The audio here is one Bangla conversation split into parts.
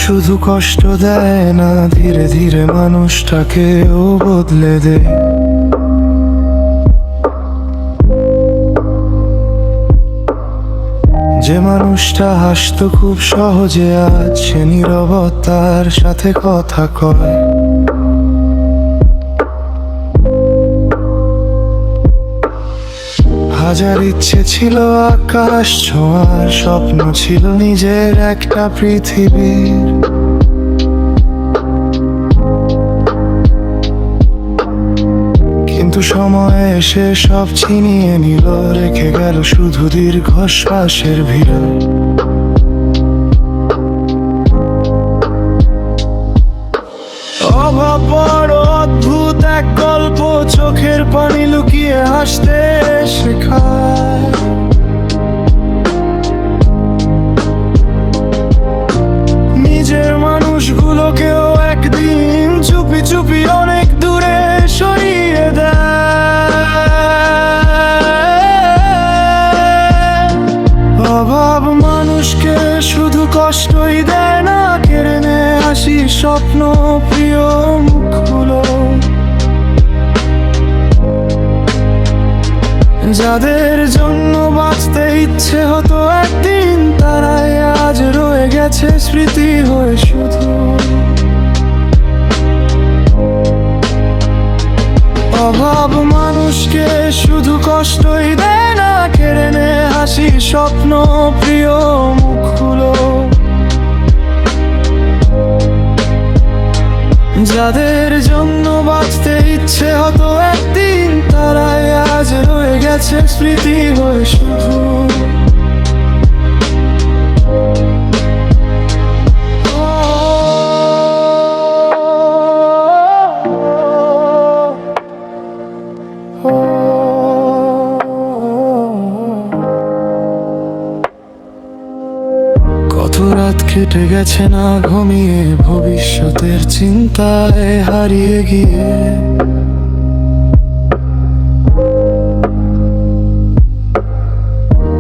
শুধু কষ্ট দেয় না, ধীরে ধীরে মানুষটাকেও বদলে দেয়। যে মানুষটা হাসতো খুব সহজে, আজ সে নীরবতার সাথে কথা কয়। হাজার ইচ্ছে ছিল আকাশ ছোঁয়ার, স্বপ্ন ছিল নিজের একটা পৃথিবীর। কিন্তু সময় এসে সব ছিনিয়ে নিল, রেখে গেল শুধু দীর্ঘশ্বাসের ভিড়। অভাব বড় অদ্ভুত এক গল্প, চোখের পানি লুকিয়ে হাসতে শেখায়। নিজের মানুষগুলোকেও একদিন চুপি চুপি অনেক দূরে সরিয়ে দেয়। অভাব মানুষকে শুধু কষ্টই দেয় না, কেড়ে নেয় হাসি, স্বপ্ন, প্রিয় মুখগুলো। যাদের জন্য বাঁচতে ইচ্ছে হতো একদিন, তারাই আজ রয়ে গেছে স্মৃতি হয়ে শুধু। অভাব মানুষকে শুধু কষ্টই দেয় না, কেড়ে নেয় হাসি, স্বপ্ন, প্রিয় মুখগুলো। যাদের জন্য বাঁচতে ইচ্ছে হতো একদিন, তারাই আজ রয়ে গেছে স্মৃতি হয়ে শুধু। কত রাত কেটে গেছে না ঘুমিয়ে, ভবিষ্যতের চিন্তায় হারিয়ে গিয়ে।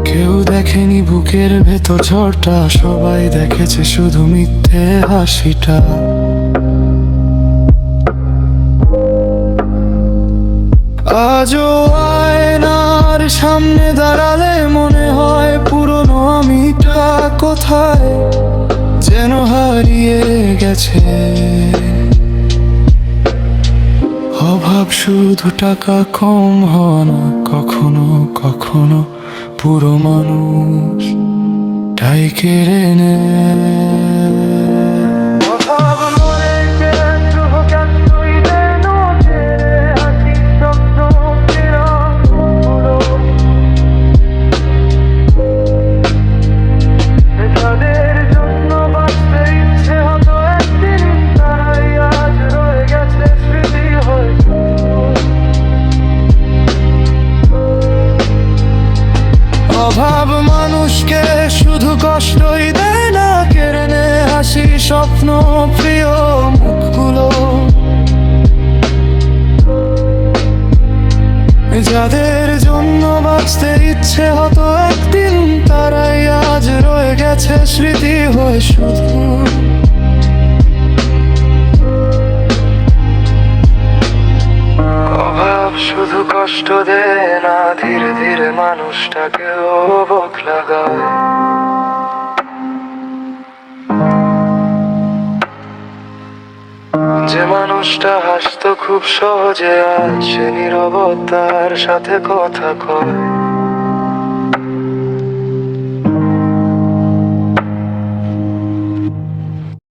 কেউ দেখেনি বুকের ভেতর ঝড়টা, সবাই দেখেছে শুধু মিথ্যে হাসিটা। আজও আয়নার সামনে দাঁড়ালে মনে হয় পুরনো আমিটা কোথায় যেন হারিয়ে গেছে। অভাব শুধু টাকা কম হয় না, কখনো কখনো পুরো মানুষ তাই কেড়ে নেয়। অভাব মানুষকে শুধু কষ্টই দেয় না, কেড়ে নেয় হাসি, স্বপ্ন, প্রিয় মুখগুলো। যাদের জন্য বাঁচতে ইচ্ছে হতো একদিন, তারাই আজ রয়ে গেছে স্মৃতি হয়ে শুধু। অভাব শুধু কষ্ট দেয় না, ধীরে ধীরে মানুষটাকেও বদলায়। যে মানুষটা হাসতো খুব সহজে, আজ সে নীরবতার সাথে কথা কয়।